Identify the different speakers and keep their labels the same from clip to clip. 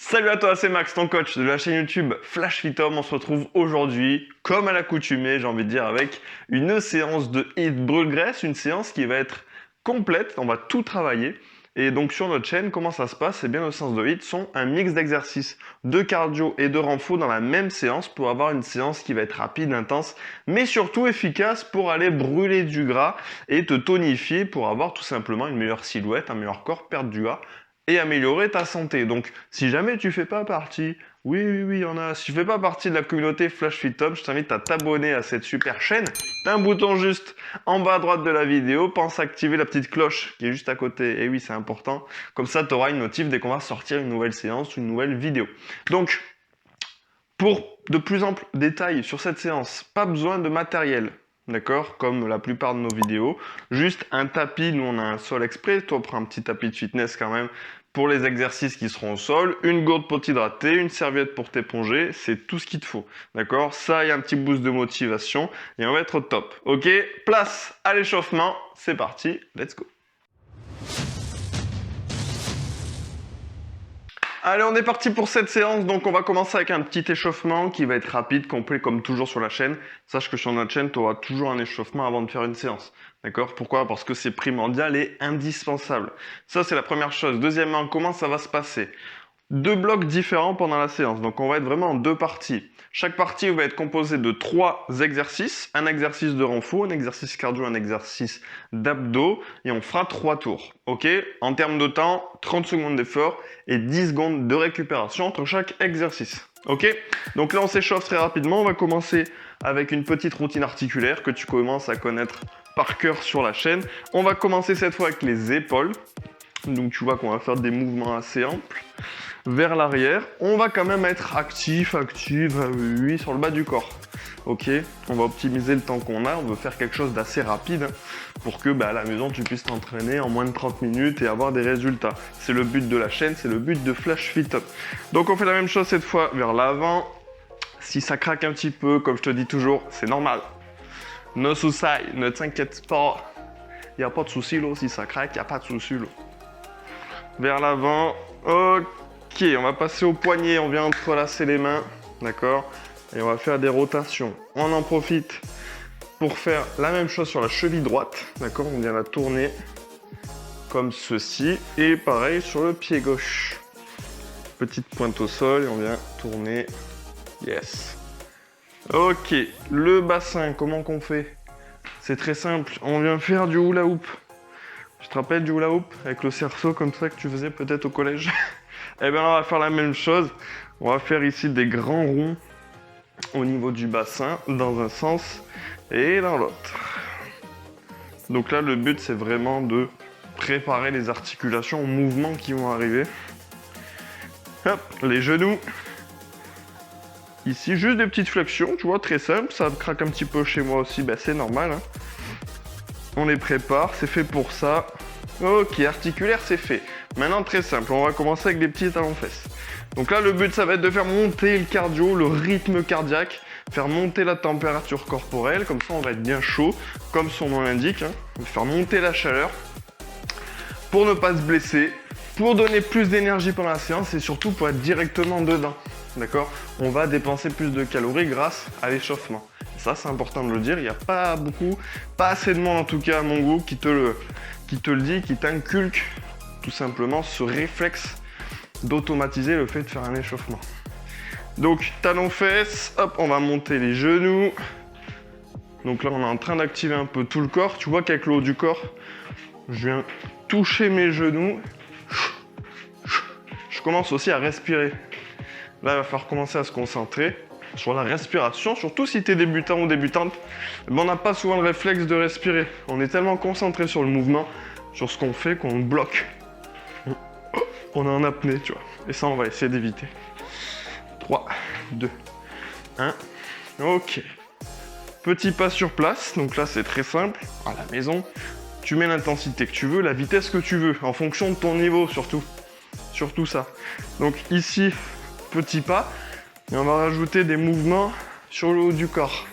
Speaker 1: Salut à toi, c'est Max, ton coach de la chaîne YouTube Flash Fit Home. On se retrouve aujourd'hui, comme à l'accoutumée, j'ai envie de dire, avec une séance de HIIT brûle-graisse, une séance qui va être complète, on va tout travailler. Et donc sur notre chaîne, comment ça se passe? Eh bien, nos séances de HIIT sont un mix d'exercices de cardio et de renfo dans la même séance pour avoir une séance qui va être rapide, intense, mais surtout efficace pour aller brûler du gras et te tonifier pour avoir tout simplement une meilleure silhouette, un meilleur corps, perdre du gras et améliorer ta santé. Donc, si jamais tu fais pas partie, oui, il y en a. Si tu fais pas partie de la communauté Flash Fit Home, je t'invite à t'abonner à cette super chaîne. T'as un bouton juste en bas à droite de la vidéo. Pense à activer la petite cloche qui est juste à côté. Et oui, c'est important. Comme ça, tu auras une notif dès qu'on va sortir une nouvelle séance, une nouvelle vidéo. Donc, pour de plus amples détails sur cette séance, pas besoin de matériel. D'accord? Comme la plupart de nos vidéos. Juste un tapis, nous on a un sol exprès. Toi, prends un petit tapis de fitness quand même pour les exercices qui seront au sol. Une gourde pour t'hydrater, une serviette pour t'éponger. C'est tout ce qu'il te faut. D'accord? Ça et un petit boost de motivation. Et on va être au top. Ok? Place à l'échauffement. C'est parti. Let's go. Allez, on est parti pour cette séance. Donc, on va commencer avec un petit échauffement qui va être rapide, complet, comme toujours sur la chaîne. Sache que sur notre chaîne, tu auras toujours un échauffement avant de faire une séance. D'accord? Pourquoi? Parce que c'est primordial et indispensable. Ça, c'est la première chose. Deuxièmement, comment ça va se passer? Deux blocs différents pendant la séance. Donc, on va être vraiment en deux parties. Chaque partie va être composée de 3 exercices. Un exercice de renfo, un exercice cardio, un exercice d'abdos. Et on fera 3 tours. Ok? En termes de temps, 30 secondes d'effort et 10 secondes de récupération entre chaque exercice. Ok? Donc là, on s'échauffe très rapidement. On va commencer avec une petite routine articulaire que tu commences à connaître par cœur sur la chaîne. On va commencer cette fois avec les épaules. Donc tu vois qu'on va faire des mouvements assez amples vers l'arrière. On va quand même être actif, oui, sur le bas du corps. Ok, on va optimiser le temps qu'on a. On veut faire quelque chose d'assez rapide pour que à la maison tu puisses t'entraîner en moins de 30 minutes et avoir des résultats. C'est le but de la chaîne, c'est le but de Flash Fit Home. Donc on fait la même chose cette fois vers l'avant. Si ça craque un petit peu, comme je te dis toujours, c'est normal. No souci, ne t'inquiète pas. Il n'y a pas de souci là, si ça craque, il n'y a pas de souci là. Vers l'avant, ok, on va passer au poignet, on vient entrelacer les mains, d'accord? Et on va faire des rotations. On en profite pour faire la même chose sur la cheville droite, d'accord? On vient la tourner comme ceci, et pareil sur le pied gauche. Petite pointe au sol, et on vient tourner, yes. Ok, le bassin, comment qu'on fait? C'est très simple, on vient faire du hula hoop. Tu te rappelles du hula hoop avec le cerceau comme ça que tu faisais peut-être au collège? Eh bien, on va faire la même chose. On va faire ici des grands ronds au niveau du bassin, dans un sens et dans l'autre. Donc là, le but, c'est vraiment de préparer les articulations aux mouvements qui vont arriver. Hop, les genoux. Ici, juste des petites flexions, tu vois, très simple. Ça craque un petit peu chez moi aussi, c'est normal. Hein. On les prépare, c'est fait pour ça. Ok, articulaire, c'est fait. Maintenant, très simple, on va commencer avec des petits talons-fesses. Donc là, le but, ça va être de faire monter le cardio, le rythme cardiaque, faire monter la température corporelle, comme ça, on va être bien chaud, comme son nom l'indique. Hein. On va faire monter la chaleur pour ne pas se blesser, pour donner plus d'énergie pendant la séance et surtout pour être directement dedans. D'accord? On va dépenser plus de calories grâce à l'échauffement. Ça, c'est important de le dire. Il n'y a pas beaucoup, pas assez de monde en tout cas à mon goût qui te le dit, qui t'inculque tout simplement ce réflexe d'automatiser le fait de faire un échauffement. Donc, talons-fesses, hop, on va monter les genoux. Donc là, on est en train d'activer un peu tout le corps. Tu vois qu'avec le haut du corps, je viens toucher mes genoux. Je commence aussi à respirer. Là, il va falloir commencer à se concentrer sur la respiration, surtout si tu es débutant ou débutante. On n'a pas souvent le réflexe de respirer. On est tellement concentré sur le mouvement, sur ce qu'on fait, qu'on bloque. On est en apnée, tu vois. Et ça, on va essayer d'éviter. 3, 2, 1. Ok. Petit pas sur place. Donc là, c'est très simple. À la maison, tu mets l'intensité que tu veux, la vitesse que tu veux, en fonction de ton niveau surtout. Surtout ça. Donc ici, petit pas. Et on va rajouter des mouvements sur le haut du corps.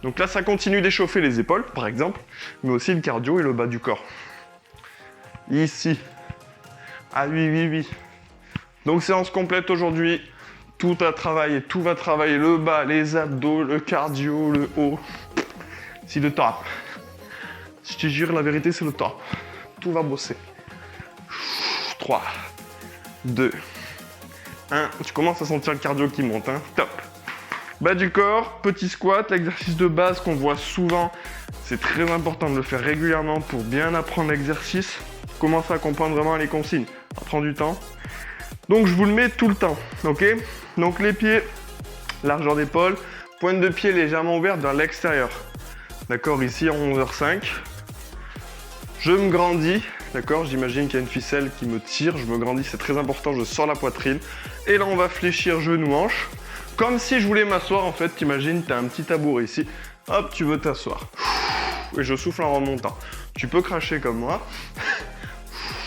Speaker 1: Donc là, ça continue d'échauffer les épaules, par exemple, mais aussi le cardio et le bas du corps. Ici. Ah oui. Donc séance complète aujourd'hui. Tout va travailler le bas, les abdos, le cardio, le haut. C'est le top. Je te jure, la vérité, c'est le top. Tout va bosser. 3, 2, 1. Tu commences à sentir le cardio qui monte, hein. Top. Bas du corps, petit squat, l'exercice de base qu'on voit souvent. C'est très important de le faire régulièrement pour bien apprendre l'exercice. Commence à comprendre vraiment les consignes. Ça prend du temps. Donc je vous le mets tout le temps, ok? Donc les pieds, largeur d'épaule, pointe de pied légèrement ouverte vers l'extérieur. D'accord, ici en 11h05. Je me grandis, d'accord? J'imagine qu'il y a une ficelle qui me tire, je me grandis, c'est très important, je sors la poitrine. Et là on va fléchir genou, hanche. Comme si je voulais m'asseoir en fait, t'imagines, tu as un petit tabouret ici. Hop, tu veux t'asseoir. Et je souffle en remontant. Tu peux cracher comme moi.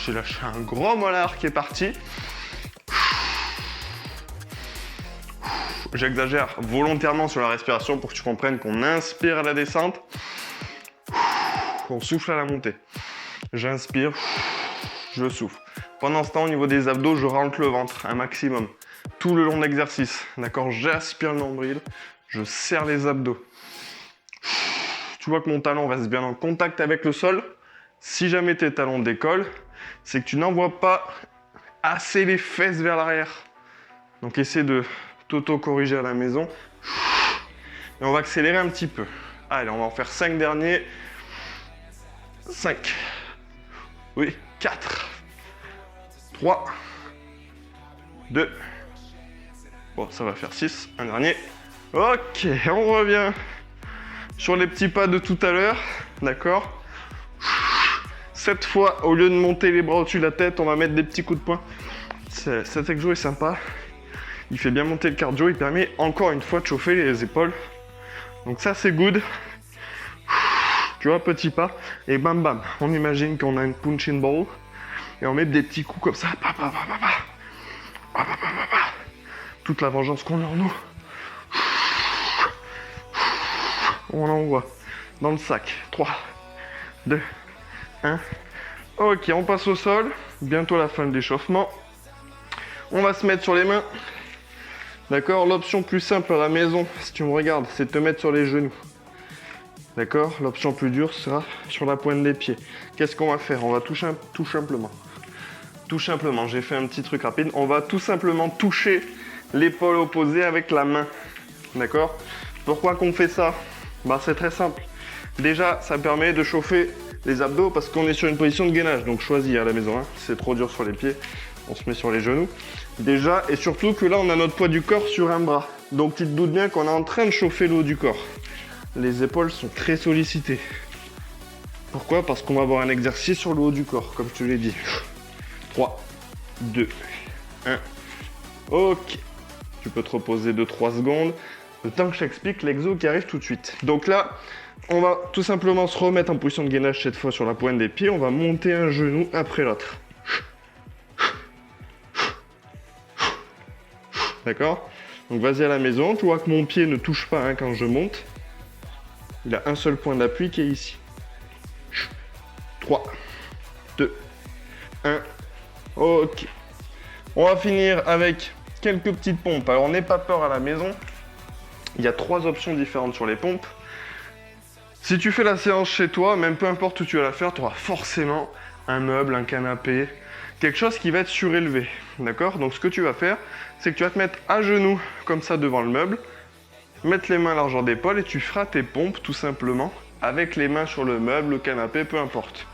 Speaker 1: J'ai lâché un gros molar qui est parti. J'exagère volontairement sur la respiration pour que tu comprennes qu'on inspire à la descente, on souffle à la montée. J'inspire, je souffle. Pendant ce temps, au niveau des abdos, je rentre le ventre un maximum. Tout le long de l'exercice, d'accord? J'aspire le nombril, je serre les abdos. Tu vois que mon talon reste bien en contact avec le sol. Si jamais tes talons décollent, c'est que tu n'envoies pas assez les fesses vers l'arrière. Donc essaie de t'auto-corriger à la maison. Et on va accélérer un petit peu. Allez, on va en faire 5 derniers. 5. Oui, 4. 3. 2. Bon, ça va faire 6. Un dernier. Ok, on revient sur les petits pas de tout à l'heure. D'accord? Cette fois, au lieu de monter les bras au-dessus de la tête, on va mettre des petits coups de poing. Cet exo est sympa. Il fait bien monter le cardio, il permet encore une fois de chauffer les épaules. Donc ça c'est good. Tu vois, petit pas, et bam bam. On imagine qu'on a une punching ball, et on met des petits coups comme ça. Toute la vengeance qu'on a en nous. On l'envoie dans le sac. 3, 2, 1. Ok, on passe au sol. Bientôt la fin de l'échauffement. On va se mettre sur les mains. D'accord, l'option plus simple à la maison, si tu me regardes, c'est de te mettre sur les genoux. D'accord, l'option plus dure sera sur la pointe des pieds. Qu'est-ce qu'on va faire? On va tout simplement. Tout simplement, j'ai fait un petit truc rapide. On va tout simplement toucher l'épaule opposée avec la main. D'accord? Pourquoi qu'on fait ça? Bah, c'est très simple. Déjà, ça permet de chauffer les abdos parce qu'on est sur une position de gainage. Donc choisis à la maison, hein. Si c'est trop dur sur les pieds, on se met sur les genoux. Déjà, et surtout que là, on a notre poids du corps sur un bras. Donc tu te doutes bien qu'on est en train de chauffer le haut du corps. Les épaules sont très sollicitées. Pourquoi? Parce qu'on va avoir un exercice sur le haut du corps, comme je te l'ai dit. 3, 2, 1. Ok. Tu peux te reposer 2-3 secondes. Le temps que je t'explique l'exo qui arrive tout de suite. Donc là, on va tout simplement se remettre en position de gainage cette fois sur la pointe des pieds. On va monter un genou après l'autre. D'accord? Donc vas-y à la maison. Tu vois que mon pied ne touche pas hein, quand je monte. Il a un seul point d'appui qui est ici. 3, 2, 1. Ok. On va finir avec quelques petites pompes. Alors n'aie pas peur à la maison. Il y a 3 options différentes sur les pompes. Si tu fais la séance chez toi, même peu importe où tu vas la faire, tu auras forcément un meuble, un canapé, quelque chose qui va être surélevé. D'accord? Donc ce que tu vas faire, c'est que tu vas te mettre à genoux comme ça devant le meuble, mettre les mains à largeur d'épaule et tu feras tes pompes tout simplement avec les mains sur le meuble, le canapé, peu importe.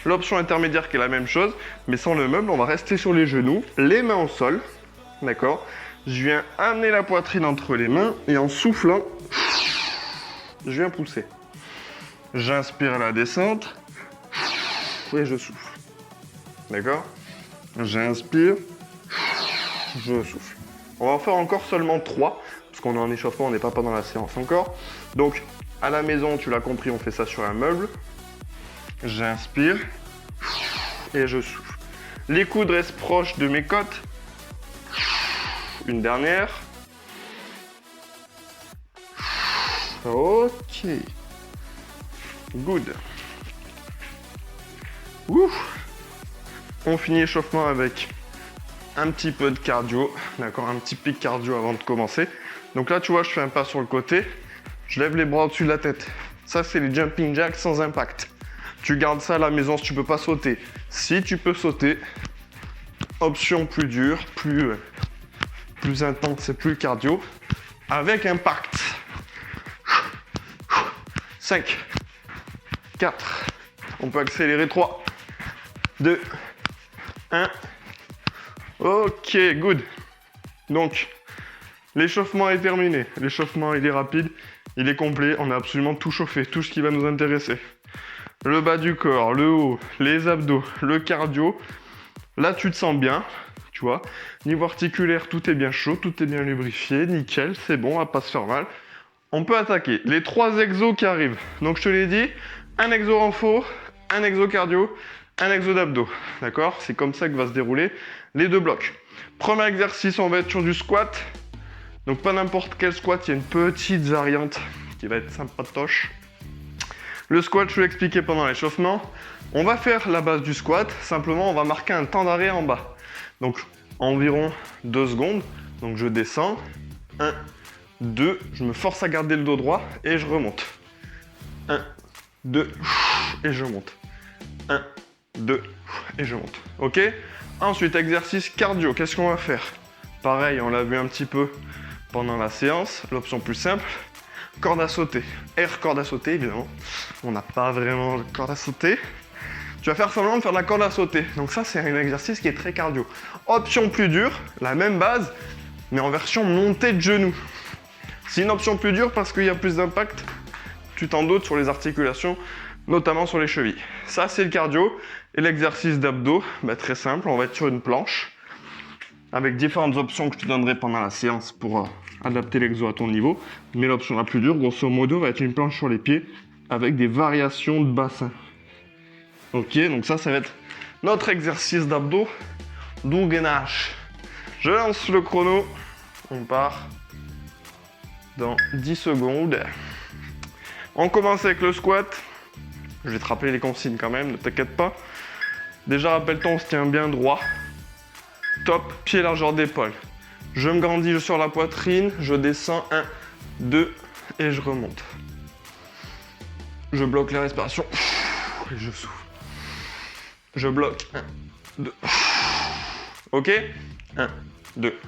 Speaker 1: L'option intermédiaire qui est la même chose, mais sans le meuble, on va rester sur les genoux, les mains au sol. D'accord? Je viens amener la poitrine entre les mains et en soufflant, je viens pousser. J'inspire à la descente et je souffle. D'accord? J'inspire, je souffle. On va en faire encore seulement 3, parce qu'on est en échauffement, on n'est pas pendant la séance encore. Donc, à la maison, tu l'as compris, on fait ça sur un meuble. J'inspire et je souffle. Les coudes restent proches de mes côtes. Une dernière. Ok. Good. Ouf. On finit l'échauffement avec un petit peu de cardio, d'accord, un petit pic cardio avant de commencer. Donc là, tu vois, je fais un pas sur le côté, je lève les bras au-dessus de la tête. Ça, c'est les jumping jacks sans impact. Tu gardes ça à la maison si tu peux pas sauter. Si tu peux sauter, option plus dure, plus intense et plus cardio, avec impact. 5, 4, on peut accélérer 3, 2, 1. Ok, good. Donc, l'échauffement est terminé. L'échauffement, il est rapide, il est complet. On a absolument tout chauffé, tout ce qui va nous intéresser. Le bas du corps, le haut, les abdos, le cardio. Là, tu te sens bien, tu vois. Niveau articulaire, tout est bien chaud, tout est bien lubrifié, nickel, c'est bon, on va pas se faire mal. On peut attaquer les 3 exos qui arrivent. Donc, je te l'ai dit, un exo renfo, un exo cardio, un exo d'abdos. D'accord? C'est comme ça que va se dérouler les 2 blocs. Premier exercice, on va être sur du squat. Donc, pas n'importe quel squat, il y a une petite variante qui va être sympatoche. Le squat, je te l'ai expliqué pendant l'échauffement. On va faire la base du squat, simplement on va marquer un temps d'arrêt en bas. Donc environ 2 secondes. Donc je descends, 1, 2, je me force à garder le dos droit et je remonte. 1, 2, et je monte. 1, 2, et je monte. Ok? Ensuite, exercice cardio, qu'est-ce qu'on va faire? Pareil, on l'a vu un petit peu pendant la séance, l'option plus simple. Corde à sauter, air corde à sauter évidemment, on n'a pas vraiment de corde à sauter. Tu vas faire semblant de faire de la corde à sauter, donc ça c'est un exercice qui est très cardio. Option plus dure, la même base, mais en version montée de genoux. C'est une option plus dure parce qu'il y a plus d'impact, tu t'en doutes, sur les articulations, notamment sur les chevilles. Ça c'est le cardio, et l'exercice d'abdos, très simple, on va être sur une planche, avec différentes options que je te donnerai pendant la séance pour adapter l'exo à ton niveau. Mais l'option la plus dure, grosso modo, va être une planche sur les pieds avec des variations de bassin. Ok, donc ça va être notre exercice d'abdos du gainage. Je lance le chrono. On part dans 10 secondes. On commence avec le squat. Je vais te rappeler les consignes quand même, ne t'inquiète pas. Déjà, rappelle-toi, on se tient bien droit. Top, pied largeur d'épaule. Je me grandis sur la poitrine, je descends, 1, 2, et je remonte. Je bloque la respiration, et je souffle. Je bloque, 1, 2, ok? 1, 2,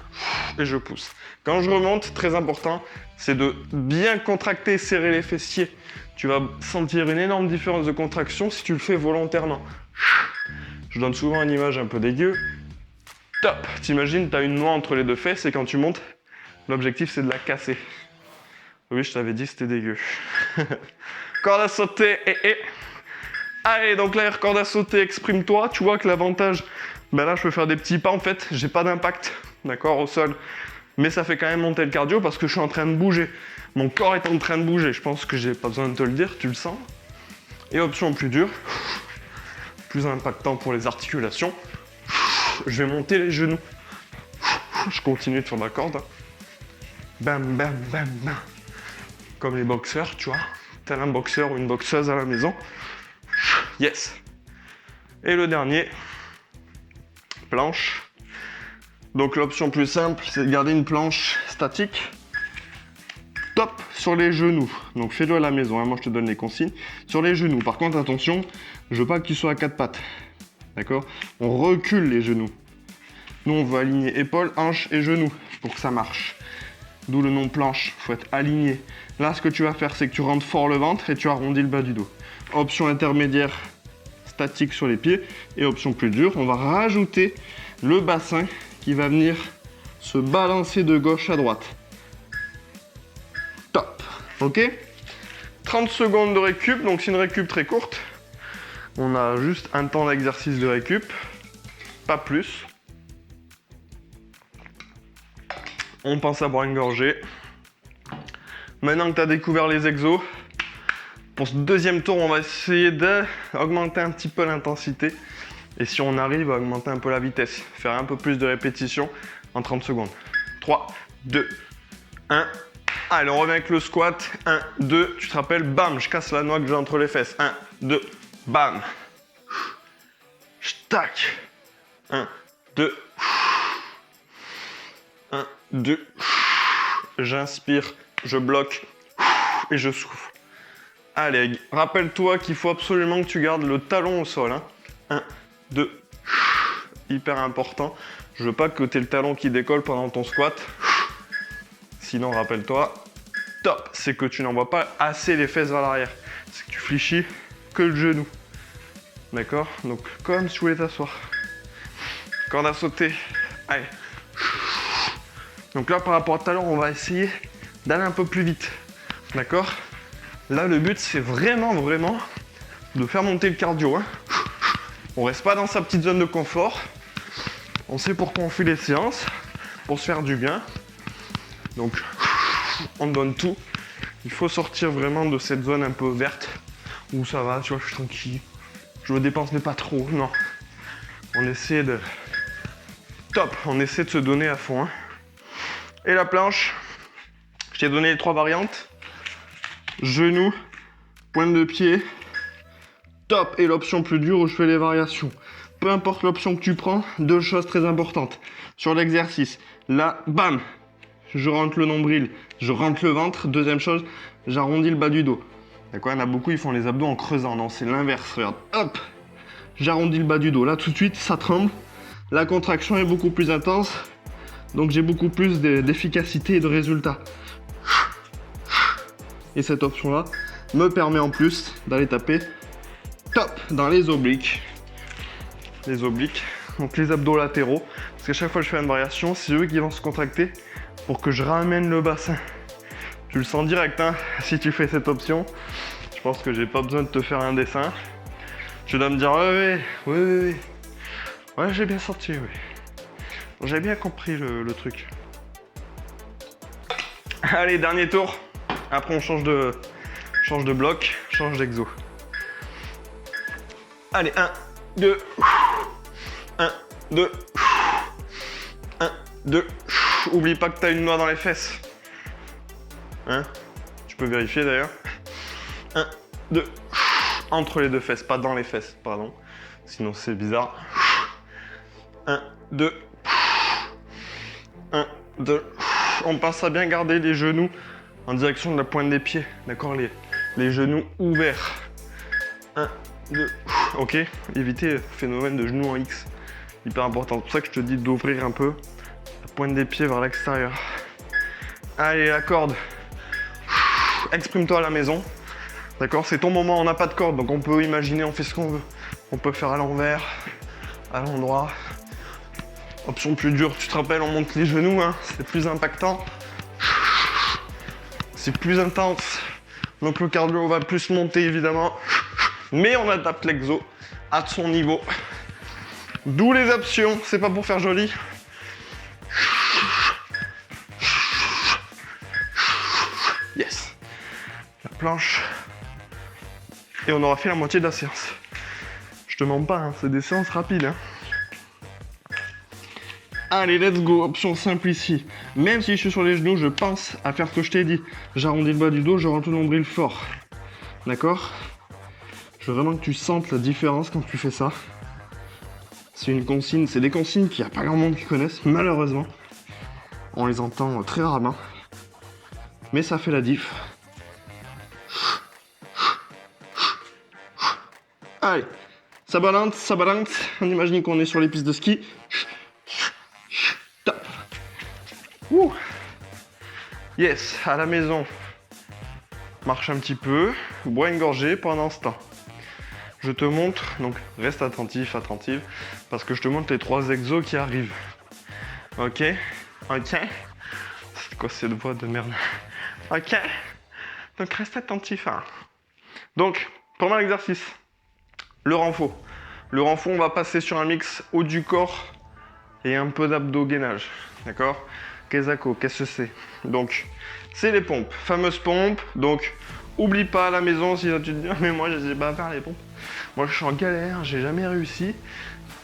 Speaker 1: et je pousse. Quand je remonte, très important, c'est de bien contracter, serrer les fessiers. Tu vas sentir une énorme différence de contraction si tu le fais volontairement. Je donne souvent une image un peu dégueu. Top! T'imagines, tu as une noix entre les 2 fesses et quand tu montes, l'objectif c'est de la casser. Oui, je t'avais dit c'était dégueu. Corde à sauter et. Allez, donc là, corde à sauter, exprime-toi. Tu vois que l'avantage, là je peux faire des petits pas en fait, j'ai pas d'impact, d'accord, au sol. Mais ça fait quand même monter le cardio parce que je suis en train de bouger. Mon corps est en train de bouger, je pense que j'ai pas besoin de te le dire, tu le sens. Et option plus dure, plus impactant pour les articulations. Je vais monter les genoux. Je continue de faire ma corde. Bam, bam, bam, bam. Comme les boxeurs, tu vois. Tel un boxeur ou une boxeuse à la maison. Yes. Et le dernier, planche. Donc l'option plus simple, c'est de garder une planche statique. Top sur les genoux. Donc fais-le à la maison, hein. Moi je te donne les consignes. Sur les genoux. Par contre, attention, je veux pas que tu sois à 4 pattes. D'accord? On recule les genoux. Nous, on veut aligner épaules, hanches et genoux pour que ça marche. D'où le nom planche, il faut être aligné. Là, ce que tu vas faire, c'est que tu rentres fort le ventre et tu arrondis le bas du dos. Option intermédiaire, statique sur les pieds. Et option plus dure, on va rajouter le bassin qui va venir se balancer de gauche à droite. Top, ok? 30 secondes de récup, donc c'est une récup très courte. On a juste un temps d'exercice de récup, pas plus. On pense à boire une gorgée. Maintenant que tu as découvert les exos, pour ce deuxième tour, on va essayer d'augmenter un petit peu l'intensité. Et si on arrive à augmenter un peu la vitesse, faire un peu plus de répétitions en 30 secondes. 3, 2, 1. Allez, on revient avec le squat. 1, 2, tu te rappelles, bam, je casse la noix que j'ai entre les fesses. 1, 2, bam. Tac. 1, 2, 1, 2. J'inspire, je bloque et je souffle. Allez, rappelle-toi qu'il faut absolument que tu gardes le talon au sol. 1, 2. Hyper important. Je veux pas que tu aies le talon qui décolle pendant ton squat. Sinon, rappelle-toi, top, c'est que tu n'envoies pas assez les fesses vers l'arrière. C'est que tu fléchis que le genou. D'accord? Donc, comme si tu voulais t'asseoir. Corde à sauter. Allez. Donc là, par rapport au talon, on va essayer d'aller un peu plus vite. D'accord? Là, le but, c'est vraiment de faire monter le cardio. On reste pas dans sa petite zone de confort. On sait pourquoi on fait les séances. Pour se faire du bien. Donc, on donne tout. Il faut sortir vraiment de cette zone un peu verte. Où ça va, tu vois, je suis tranquille. Je me dépense mais pas trop. Non. On essaie de... Top. On essaie de se donner à fond. Et la planche. Je t'ai donné les 3 variantes. Genou, pointe de pied, top. Et l'option plus dure où je fais les variations. Peu importe l'option que tu prends, 2 choses très importantes. Sur l'exercice, là, bam, je rentre le nombril, je rentre le ventre. Deuxième chose, j'arrondis le bas du dos. D'accord, il y en a beaucoup, ils font les abdos en creusant. Non, c'est l'inverse, regarde. Hop, j'arrondis le bas du dos. Là, tout de suite, ça tremble. La contraction est beaucoup plus intense. Donc, j'ai beaucoup plus d'efficacité et de résultats. Et cette option-là me permet en plus d'aller taper top dans les obliques. Les obliques, donc les abdos latéraux. Parce qu'à chaque fois que je fais une variation, c'est eux qui vont se contracter pour que je ramène le bassin. Tu le sens direct, hein, si tu fais cette option. Je pense que j'ai pas besoin de te faire un dessin. Tu dois me dire, oui. Ouais, j'ai bien senti, oui. J'ai bien compris le truc. Allez, dernier tour. Après, on change de bloc, change d'exo. Allez, 1, 2. 1, 2. 1, 2. Oublie pas que tu as une noix dans les fesses. Hein? Tu peux vérifier d'ailleurs. 1, 2. Entre les 2 fesses, pas dans les fesses, pardon. Sinon, c'est bizarre. 1, 2. 1, 2. On pense à bien garder les genoux en direction de la pointe des pieds, d'accord, les genoux ouverts. 1, 2, ok. Éviter le phénomène de genoux en X. Hyper important. C'est pour ça que je te dis d'ouvrir un peu la pointe des pieds vers l'extérieur. Allez, la corde. Exprime-toi à la maison. D'accord, c'est ton moment, on n'a pas de corde, donc on peut imaginer, on fait ce qu'on veut. On peut faire à l'envers, à l'endroit. Option plus dure, tu te rappelles, on monte les genoux, hein, c'est plus impactant. C'est plus intense, donc le cardio va plus monter évidemment, mais on adapte l'exo à son niveau. D'où les options, c'est pas pour faire joli. Yes. La planche. Et on aura fait la moitié de la séance. Je te mens pas, hein, c'est des séances rapides. Hein. Allez, let's go, option simple ici. Même si je suis sur les genoux, je pense à faire ce que je t'ai dit. J'arrondis le bas du dos, je rentre le nombril fort. D'accord? Je veux vraiment que tu sentes la différence quand tu fais ça. C'est une consigne, c'est des consignes qu'il n'y a pas grand monde qui connaissent, malheureusement. On les entend très rarement. Mais ça fait la diff. Allez, ça balance. On imagine qu'on est sur les pistes de ski. Top. Ouh. Yes, à la maison. Marche un petit peu, bois une gorgée pendant ce temps. Je te montre, donc reste attentif, attentive, parce que je te montre les 3 exos qui arrivent. Ok? C'est quoi cette voix de merde? Ok? Donc reste attentif. Hein. Donc, pendant l'exercice, le renfort. Le renfort, on va passer sur un mix haut du corps et un peu d'abdos-gainage. D'accord? Qu'est-ce que c'est? Donc, c'est les pompes. Fameuses pompes. Donc, oublie pas à la maison si tu te dis, mais moi, je sais pas faire les pompes. Moi, je suis en galère, j'ai jamais réussi.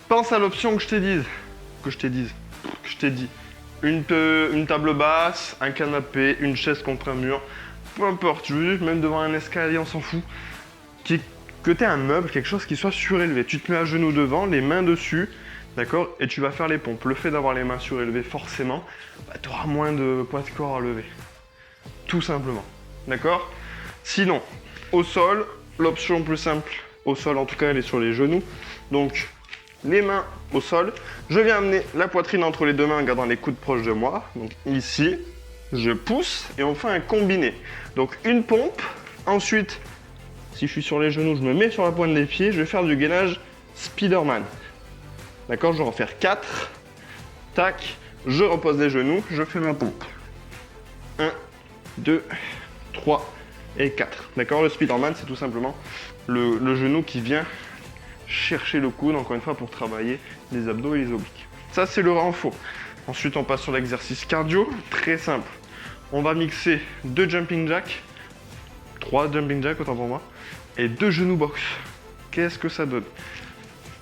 Speaker 1: Pense à l'option que je t'ai dit. Une table basse, un canapé, une chaise contre un mur. Peu importe, juste, même devant un escalier, on s'en fout. Que tu aies un meuble, quelque chose qui soit surélevé. Tu te mets à genoux devant, les mains dessus. D'accord? Et tu vas faire les pompes. Le fait d'avoir les mains surélevées, forcément, bah, tu auras moins de poids de corps à lever. Tout simplement. D'accord? Sinon, au sol, l'option plus simple, au sol en tout cas, elle est sur les genoux. Donc, les mains au sol. Je viens amener la poitrine entre les deux mains en gardant les coudes proches de moi. Donc ici, je pousse et on fait un combiné. Donc une pompe. Ensuite, si je suis sur les genoux, je me mets sur la pointe des pieds. Je vais faire du gainage Spider-Man. D'accord? Je vais en faire 4. Tac. Je repose les genoux. Je fais ma pompe. 1, 2, 3 et 4. D'accord? Le Spider-Man, c'est tout simplement le genou qui vient chercher le coude, encore une fois, pour travailler les abdos et les obliques. Ça, c'est le renfort. Ensuite, on passe sur l'exercice cardio. Très simple. On va mixer 2 jumping jacks, 3 jumping jacks, autant pour moi, et 2 genoux box. Qu'est-ce que ça donne?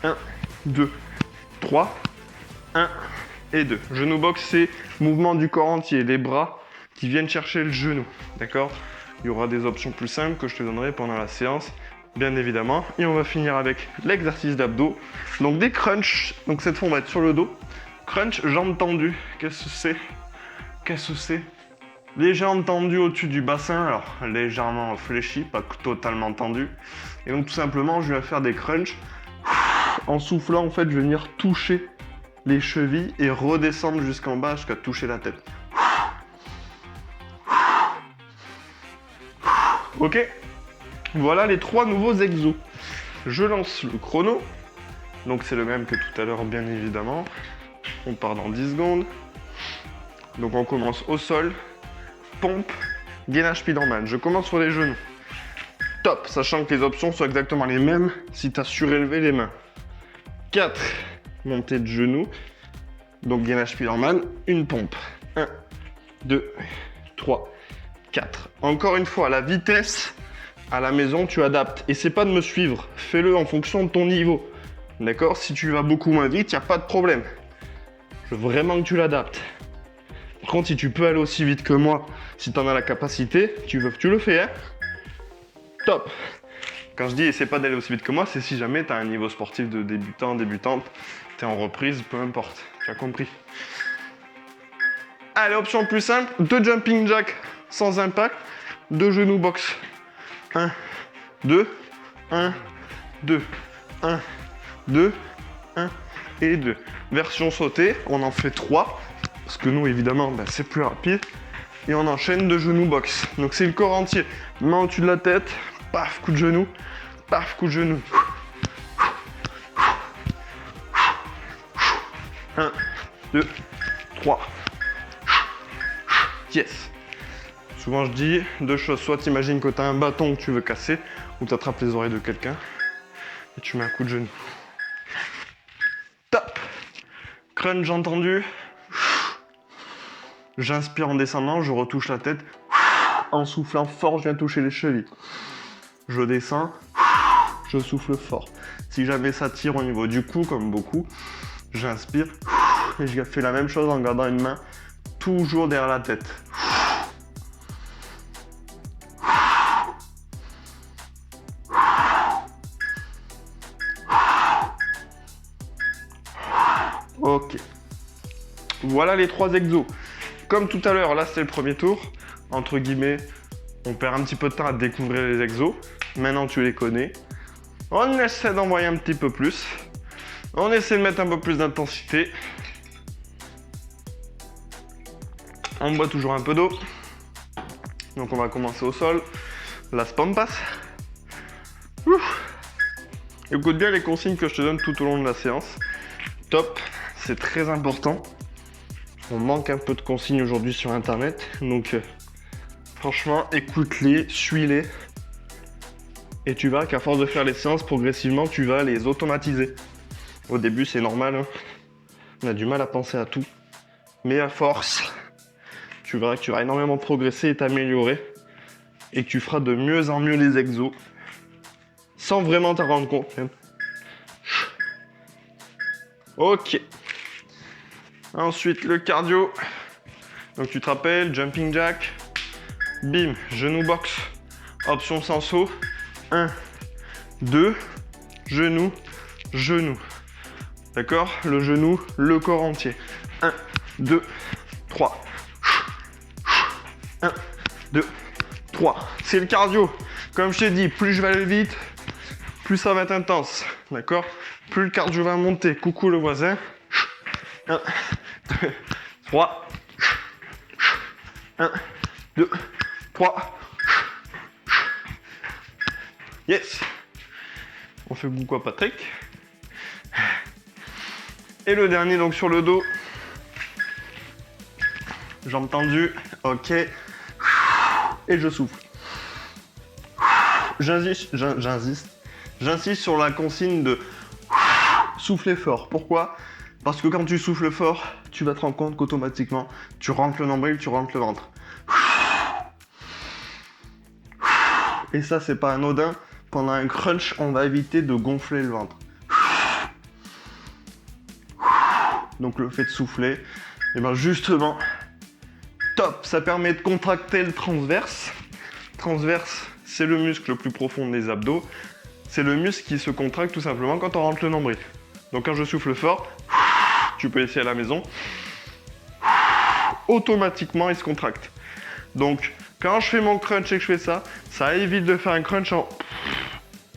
Speaker 1: 1, 2, 3, 1 et 2. Genou box, c'est mouvement du corps entier, les bras qui viennent chercher le genou. D'accord? Il y aura des options plus simples que je te donnerai pendant la séance, bien évidemment. Et on va finir avec l'exercice d'abdos. Donc des crunchs. Donc cette fois, on va être sur le dos. Crunch, jambes tendues. Qu'est-ce que c'est? Qu'est-ce que c'est? Les jambes tendues au-dessus du bassin. Alors, légèrement fléchies, pas totalement tendues. Et donc, tout simplement, je vais faire des crunchs. En soufflant, en fait, je vais venir toucher les chevilles et redescendre jusqu'en bas, jusqu'à toucher la tête. Ok? Voilà les 3 nouveaux exos. Je lance le chrono. Donc c'est le même que tout à l'heure, bien évidemment. On part dans 10 secondes. Donc on commence au sol. Pompe. Gainage Spider-Man. Je commence sur les genoux. Top. Sachant que les options sont exactement les mêmes si tu as surélevé les mains. 4. Montée de genoux. Donc gainage Spider-Man. Une pompe. 1, 2, 3, 4. Encore une fois, la vitesse... À la maison, tu adaptes. Et c'est pas de me suivre. Fais-le en fonction de ton niveau. D'accord? Si tu vas beaucoup moins vite, il n'y a pas de problème. Je veux vraiment que tu l'adaptes. Par contre, si tu peux aller aussi vite que moi, si tu en as la capacité, tu le fais, hein? Top! Quand je dis essaie pas d'aller aussi vite que moi, c'est si jamais tu as un niveau sportif de débutant, débutante, tu es en reprise, peu importe. Tu as compris? Allez, option plus simple, 2 jumping jacks sans impact, 2 genoux box. 1, 2, 1, 2, 1, 2, 1 et 2. Version sautée, on en fait 3. Parce que nous, évidemment, c'est plus rapide. Et on enchaîne de genoux box. Donc c'est le corps entier. Main au-dessus de la tête. Paf, coup de genou. Paf, coup de genou. 1, 2, 3. Yes. Souvent je dis 2 choses, soit tu imagines que tu as un bâton que tu veux casser, ou tu attrapes les oreilles de quelqu'un, et tu mets un coup de genou. Top! Crunch entendu. J'inspire en descendant, je retouche la tête. En soufflant fort, je viens toucher les chevilles. Je descends, je souffle fort. Si jamais ça tire au niveau du cou, comme beaucoup, j'inspire, et je fais la même chose en gardant une main toujours derrière la tête. Ok. Voilà les 3 exos. Comme tout à l'heure, là c'est le premier tour. Entre guillemets, on perd un petit peu de temps à découvrir les exos. Maintenant tu les connais. On essaie d'envoyer un petit peu plus. On essaie de mettre un peu plus d'intensité. On boit toujours un peu d'eau. Donc on va commencer au sol. Las pampas. Écoute bien les consignes que je te donne tout au long de la séance. Top. C'est très important. On manque un peu de consignes aujourd'hui sur internet. Donc franchement, écoute-les, suis-les. Et tu verras qu'à force de faire les séances, progressivement, tu vas les automatiser. Au début, c'est normal. Hein. On a du mal à penser à tout. Mais à force, tu verras que tu vas énormément progresser et t'améliorer. Et que tu feras de mieux en mieux les exos. Sans vraiment t'en rendre compte. Même. Ok. Ensuite, le cardio. Donc tu te rappelles, jumping jack. Bim, genou box. Option sans saut. 1, 2, genou, genou. D'accord? Le genou, le corps entier. 1, 2, 3. 1, 2, 3. C'est le cardio. Comme je t'ai dit, plus je vais aller vite, plus ça va être intense. D'accord? Plus le cardio va monter. Coucou le voisin. 1, 2, 3. 1, 2, 3. Yes. On fait beaucoup à Patrick. Et le dernier, donc sur le dos. Jambes tendues. Ok. Et je souffle. J'insiste sur la consigne de souffler fort. Pourquoi? Parce que quand tu souffles fort, tu vas te rendre compte qu'automatiquement, tu rentres le nombril, tu rentres le ventre. Et ça, c'est pas anodin. Pendant un crunch, on va éviter de gonfler le ventre. Donc le fait de souffler, et ben justement, top, ça permet de contracter le transverse. Transverse, c'est le muscle le plus profond des abdos. C'est le muscle qui se contracte tout simplement quand on rentre le nombril. Donc quand je souffle fort, tu peux essayer à la maison, automatiquement il se contracte. Donc quand je fais mon crunch et que je fais ça, ça évite de faire un crunch en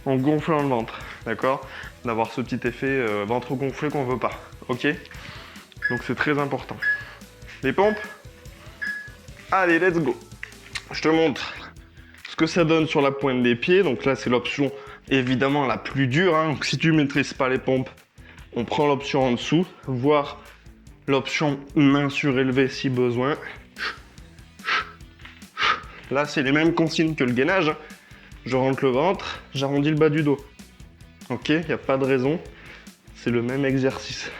Speaker 1: gonflant le ventre, d'accord? D'avoir ce petit effet ventre gonflé qu'on veut pas, ok? Donc c'est très important. Les pompes, allez, let's go. Je te montre ce que ça donne sur la pointe des pieds. Donc là, c'est l'option évidemment la plus dure, hein. Donc si tu ne maîtrises pas les pompes, on prend l'option en dessous, voire l'option main surélevée si besoin. Là, c'est les mêmes consignes que le gainage. Je rentre le ventre, j'arrondis le bas du dos. Ok, il n'y a pas de raison. C'est le même exercice.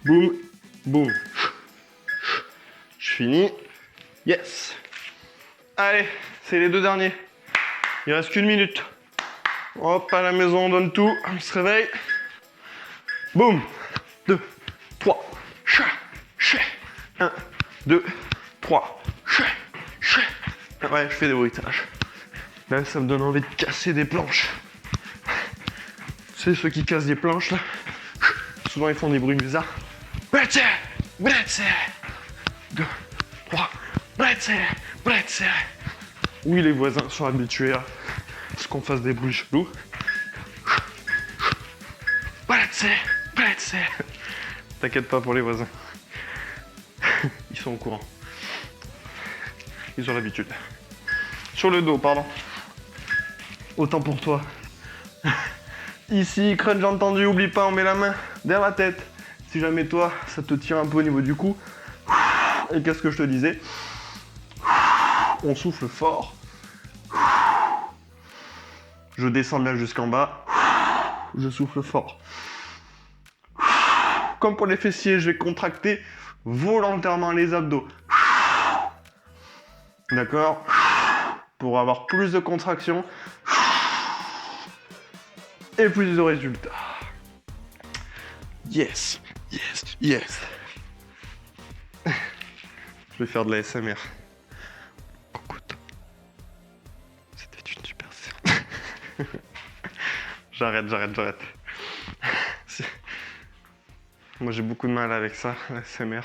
Speaker 1: Boum, boum. Je finis. Yes. Allez, c'est les deux derniers. Il reste qu'une minute. Hop, à la maison, on donne tout. On se réveille. Boum. 2, 3. 1, 2, 3. Ouais, je fais des bruitages. Là, ça me donne envie de casser des planches. C'est ceux qui cassent des planches, là. Souvent, ils font des bruits bizarres. 2, 3. Oui, les voisins sont habitués à ce qu'on fasse des bruits chelous. T'inquiète pas pour les voisins. Ils sont au courant. Ils ont l'habitude. Sur le dos, pardon. Autant pour toi. Ici, crunch entendu, oublie pas, on met la main derrière la tête. Si jamais toi, ça te tire un peu au niveau du cou. Et qu'est-ce que je te disais? On souffle fort. Je descends bien jusqu'en bas. Je souffle fort. Comme pour les fessiers, je vais contracter volontairement les abdos. D'accord? Pour avoir plus de contraction et plus de résultats. Yes, yes, yes. Je vais faire de la SMR. Écoute, c'était une super séance. J'arrête. Moi j'ai beaucoup de mal avec ça, la SMR.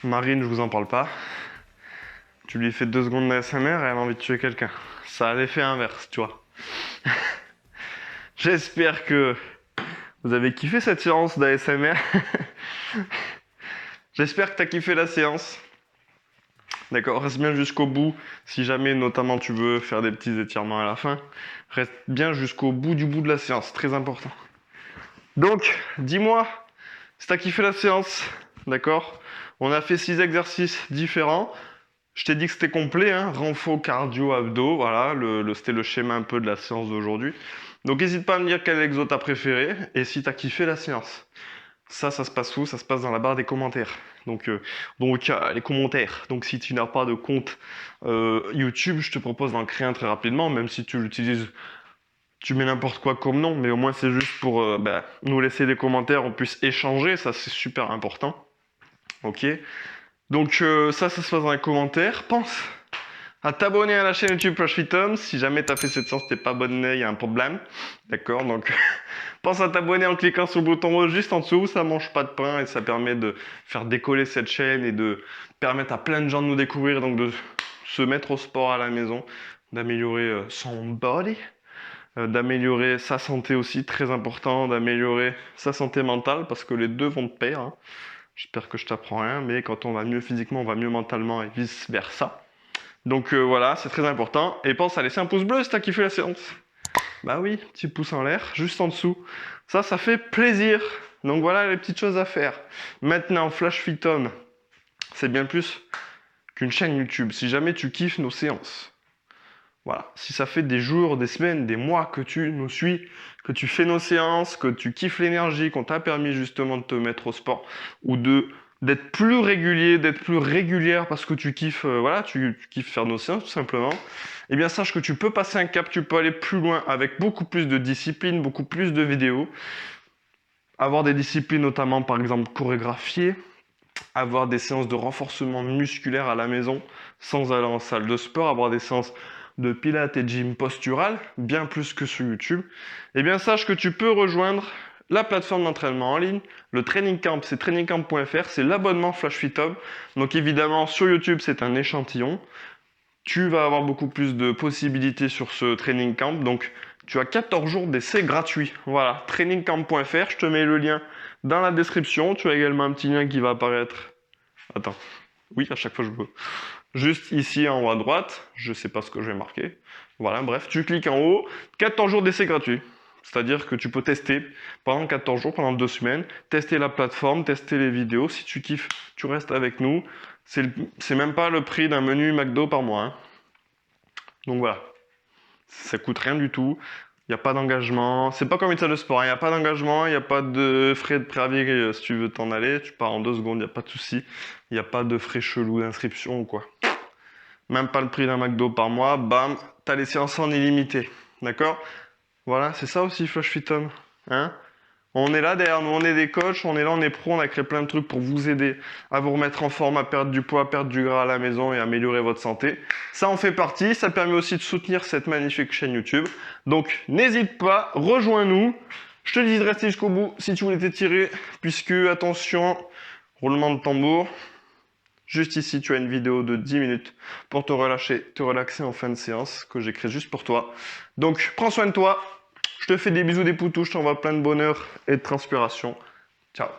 Speaker 1: Marine, je vous en parle pas. Tu lui fais 2 secondes d'ASMR et elle a envie de tuer quelqu'un. Ça a l'effet inverse, tu vois. J'espère que vous avez kiffé cette séance d'ASMR. J'espère que tu as kiffé la séance. D'accord, reste bien jusqu'au bout. Si jamais, notamment, tu veux faire des petits étirements à la fin, reste bien jusqu'au bout de la séance. Très important. Donc, dis-moi si tu as kiffé la séance. D'accord? On a fait 6 exercices différents. Je t'ai dit que c'était complet, hein, renfo, cardio, abdos, voilà, c'était le schéma un peu de la séance d'aujourd'hui. Donc n'hésite pas à me dire quel exo t'as préféré et si t'as kiffé la séance. Ça se passe où? Ça se passe dans la barre des commentaires. Donc les commentaires. Donc si tu n'as pas de compte YouTube, je te propose d'en créer un très rapidement, même si tu l'utilises, tu mets n'importe quoi comme nom, mais au moins c'est juste pour nous laisser des commentaires, on puisse échanger, ça c'est super important. Ok? Donc ça se passe dans les commentaires. Pense à t'abonner à la chaîne YouTube Flash Fit Homme. Si jamais tu as fait cette séance, t'es pas abonné, il y a un problème. D'accord? Donc, pense à t'abonner en cliquant sur le bouton rouge juste en dessous. Ça mange pas de pain et ça permet de faire décoller cette chaîne et de permettre à plein de gens de nous découvrir, donc de se mettre au sport à la maison, d'améliorer son body, d'améliorer sa santé aussi, très important, d'améliorer sa santé mentale parce que les deux vont de pair. Hein. J'espère que je t'apprends rien, mais quand on va mieux physiquement, on va mieux mentalement et vice versa. Donc voilà, c'est très important. Et pense à laisser un pouce bleu si t'as kiffé la séance. Bah oui, petit pouce en l'air, juste en dessous. Ça fait plaisir. Donc voilà les petites choses à faire. Maintenant, Flash Fit Homme, c'est bien plus qu'une chaîne YouTube. Si jamais tu kiffes nos séances, voilà, si ça fait des jours, des semaines, des mois que tu nous suis, que tu fais nos séances, que tu kiffes l'énergie, qu'on t'a permis justement de te mettre au sport ou d'être plus régulier, d'être plus régulière parce que tu kiffes, voilà, tu kiffes faire nos séances tout simplement, eh bien sache que tu peux passer un cap, tu peux aller plus loin avec beaucoup plus de discipline, beaucoup plus de vidéos, avoir des disciplines notamment par exemple chorégraphiées, avoir des séances de renforcement musculaire à la maison sans aller en salle de sport, avoir des séances de pilates et de gym postural, bien plus que sur YouTube, eh bien sache que tu peux rejoindre la plateforme d'entraînement en ligne, le Training Camp, c'est trainingcamp.fr, c'est l'abonnement Flash Fit Homme. Donc évidemment sur YouTube c'est un échantillon, tu vas avoir beaucoup plus de possibilités sur ce Training Camp, donc tu as 14 jours d'essai gratuits. Voilà, trainingcamp.fr, je te mets le lien dans la description, tu as également un petit lien qui va apparaître, attends, oui à chaque fois je peux. Juste ici en haut à droite, je ne sais pas ce que je vais marquer. Voilà, bref, tu cliques en haut, 14 jours d'essai gratuit. C'est-à-dire que tu peux tester pendant 14 jours, pendant 2 semaines, tester la plateforme, tester les vidéos. Si tu kiffes, tu restes avec nous. C'est même pas le prix d'un menu McDo par mois. Hein. Donc voilà, ça coûte rien du tout. Il n'y a pas d'engagement. C'est pas comme une salle de sport. Il n'y a pas d'engagement, il n'y a pas de frais de préavis si tu veux t'en aller. Tu pars en 2 secondes, il n'y a pas de souci. Il n'y a pas de frais chelous d'inscription ou quoi. Même pas le prix d'un McDo par mois. Bam, t'as les séances en illimité. D'accord? Voilà, c'est ça aussi Flash Fit Homme. Hein? On est là derrière nous, on est des coachs, on est là, on est pro, on a créé plein de trucs pour vous aider à vous remettre en forme, à perdre du poids, à perdre du gras à la maison et à améliorer votre santé. Ça en fait partie, ça permet aussi de soutenir cette magnifique chaîne YouTube. Donc n'hésite pas, rejoins-nous. Je te dis de rester jusqu'au bout si tu voulais t'étirer, puisque, attention, roulement de tambour. Juste ici, tu as une vidéo de 10 minutes pour te relâcher, te relaxer en fin de séance que j'ai créée juste pour toi. Donc, prends soin de toi. Je te fais des bisous, des poutous. Je t'envoie plein de bonheur et de transpiration. Ciao.